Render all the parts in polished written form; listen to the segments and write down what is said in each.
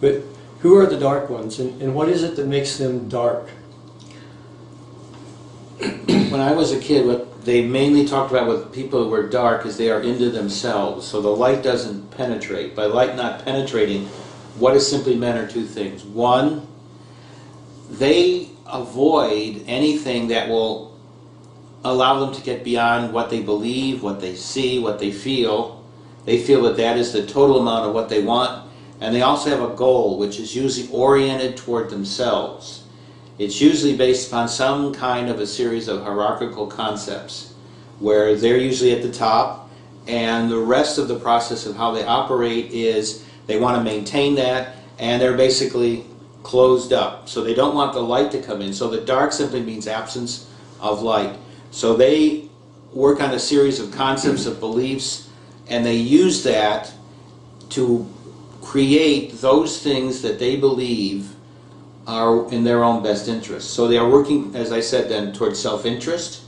But who are the dark ones, and what is it that makes them dark? When I was a kid, what they mainly talked about with people who were dark is they are into themselves, so the light doesn't penetrate. By light not penetrating, what is simply meant are two things. One, they avoid anything that will allow them to get beyond what they believe, what they see, what they feel. They feel that that is the total amount of what they want, and they also have a goal which is usually oriented toward themselves. It's usually based upon some kind of a series of hierarchical concepts where they're usually at the top, and the rest of the process of how they operate is they want to maintain that, and they're basically closed up. So they don't want the light to come in. So the dark simply means absence of light. So they work on a series of concepts, of beliefs, and they use that to create those things that they believe are in their own best interest. So they are working, as I said then, toward self-interest,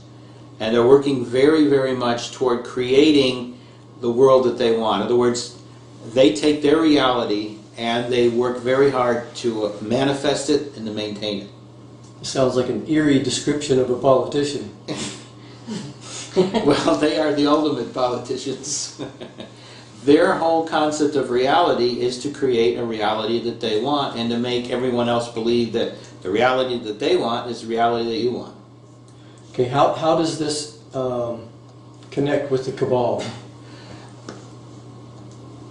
and they're working very, very much toward creating the world that they want. In other words, they take their reality and they work very hard to manifest it and to maintain it. Sounds like an eerie description of a politician. Well, they are the ultimate politicians. Their whole concept of reality is to create a reality that they want and to make everyone else believe that the reality that they want is the reality that you want. Okay, how does this connect with the cabal?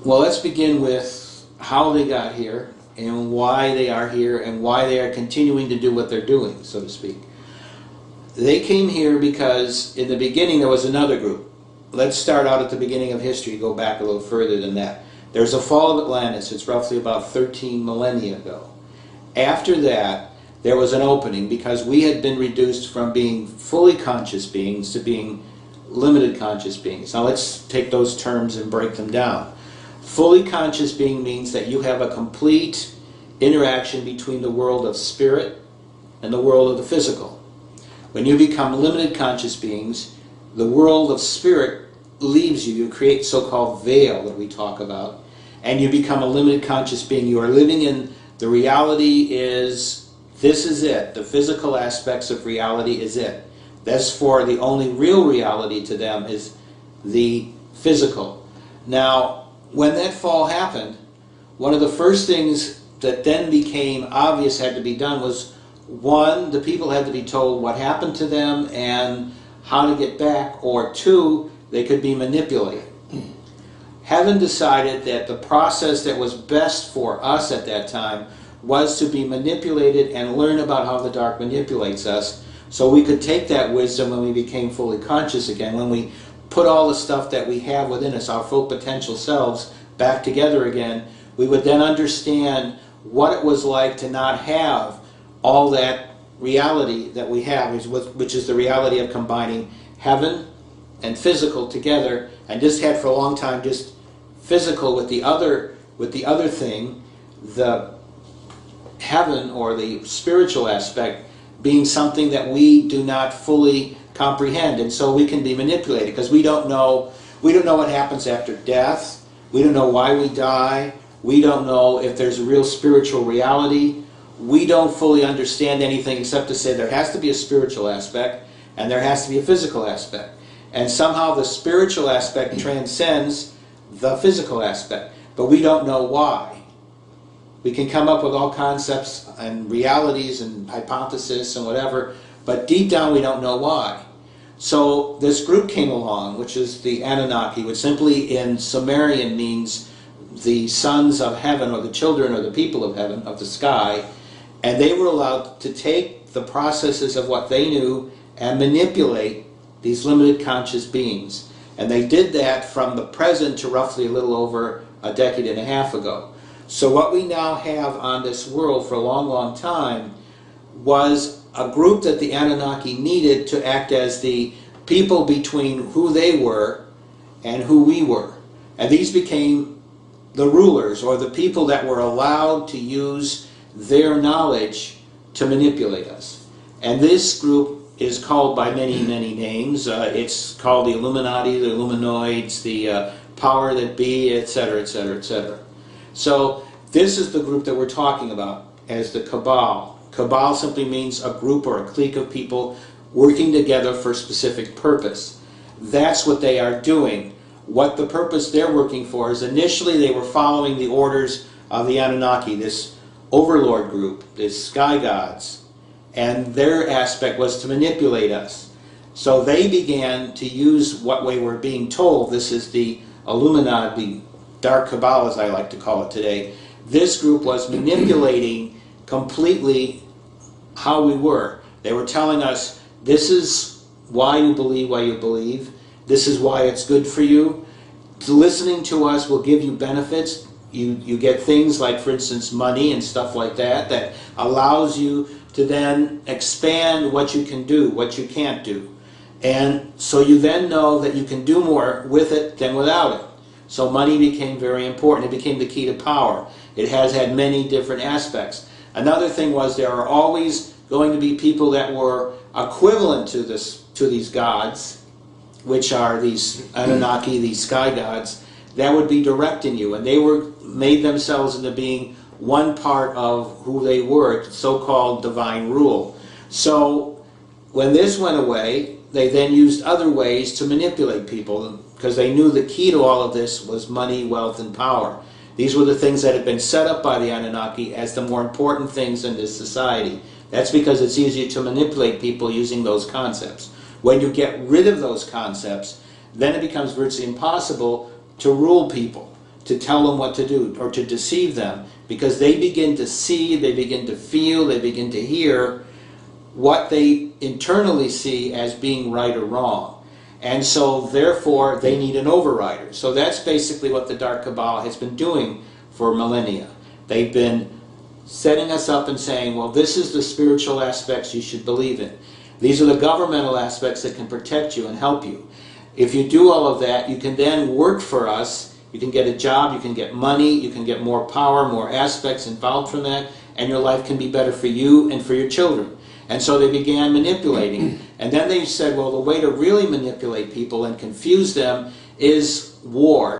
Well, let's begin with how they got here and why they are here and why they are continuing to do what they're doing, so to speak. They came here because in the beginning there was another group. Let's start out at the beginning of history, go back a little further than that. There's a fall of Atlantis. It's roughly about 13 millennia ago. After that, there was an opening because we had been reduced from being fully conscious beings to being limited conscious beings. Now let's take those terms and break them down. Fully conscious being means that you have a complete interaction between the world of spirit and the world of the physical. When you become limited conscious beings, the world of spirit leaves you. You create so-called veil that we talk about, and you become a limited conscious being. You are living in the reality is, this is it. The physical aspects of reality is it. That's for the only real reality to them is the physical. Now, when that fall happened, one of the first things that then became obvious had to be done was, one, the people had to be told what happened to them and how to get back, or two, they could be manipulated. Heaven decided that the process that was best for us at that time was to be manipulated and learn about how the dark manipulates us, so we could take that wisdom when we became fully conscious again, when we put all the stuff that we have within us, our full potential selves, back together again. We would then understand what it was like to not have all that reality that we have, which is the reality of combining heaven and physical together, and just had for a long time just physical with the other thing, the heaven or the spiritual aspect being something that we do not fully comprehend, and so we can be manipulated because we don't know what happens after death. We don't know why we die. We don't know if there's a real spiritual reality. We don't fully understand anything except to say there has to be a spiritual aspect and there has to be a physical aspect. And somehow the spiritual aspect transcends the physical aspect, but we don't know why. We can come up with all concepts and realities and hypotheses and whatever, but deep down we don't know why. So this group came along, which is the Anunnaki, which simply in Sumerian means the sons of heaven, or the children or the people of heaven, of the sky, and they were allowed to take the processes of what they knew and manipulate these limited conscious beings. And they did that from the present to roughly a little over a decade and a half ago. So what we now have on this world for a long, long time was a group that the Anunnaki needed to act as the people between who they were and who we were. And these became the rulers, or the people that were allowed to use their knowledge to manipulate us. And this group is called by many, many names. It's called the Illuminati, the Illuminoids, the Power That Be, etc., etc., etc. So This is the group that we're talking about as the cabal. Cabal simply means a group or a clique of people working together for a specific purpose. That's what they are doing. What the purpose they're working for is, initially they were following the orders of the Anunnaki, this overlord group, this sky gods, and their aspect was to manipulate us. So they began to use what we were being told. This is the Illuminati, the Dark Cabal as I like to call it today. This group was manipulating completely how we were. They were telling us, this is why you believe, this is why it's good for you. Listening to us will give you benefits. You get things like, for instance, money and stuff like that, that allows you to then expand what you can do, what you can't do. And so you then know that you can do more with it than without it. So money became very important. It became the key to power. It has had many different aspects. Another thing was, there are always going to be people that were equivalent to these gods, which are these Anunnaki, these sky gods, that would be directing you. And they made themselves into being one part of who they were, so-called divine rule. So when this went away, they then used other ways to manipulate people, because they knew the key to all of this was money, wealth, and power. These were the things that had been set up by the Anunnaki as the more important things in this society. That's because it's easier to manipulate people using those concepts. When you get rid of those concepts, then it becomes virtually impossible to rule people, to tell them what to do, or to deceive them, because they begin to see, they begin to feel, they begin to hear what they internally see as being right or wrong. And so, therefore, they need an overrider. So that's basically what the Dark Cabal has been doing for millennia. They've been setting us up and saying, well, this is the spiritual aspects you should believe in. These are the governmental aspects that can protect you and help you. If you do all of that, you can then work for us. You can get a job, you can get money, you can get more power, more aspects involved from that, and your life can be better for you and for your children. And so they began manipulating. And then they said, well, the way to really manipulate people and confuse them is war.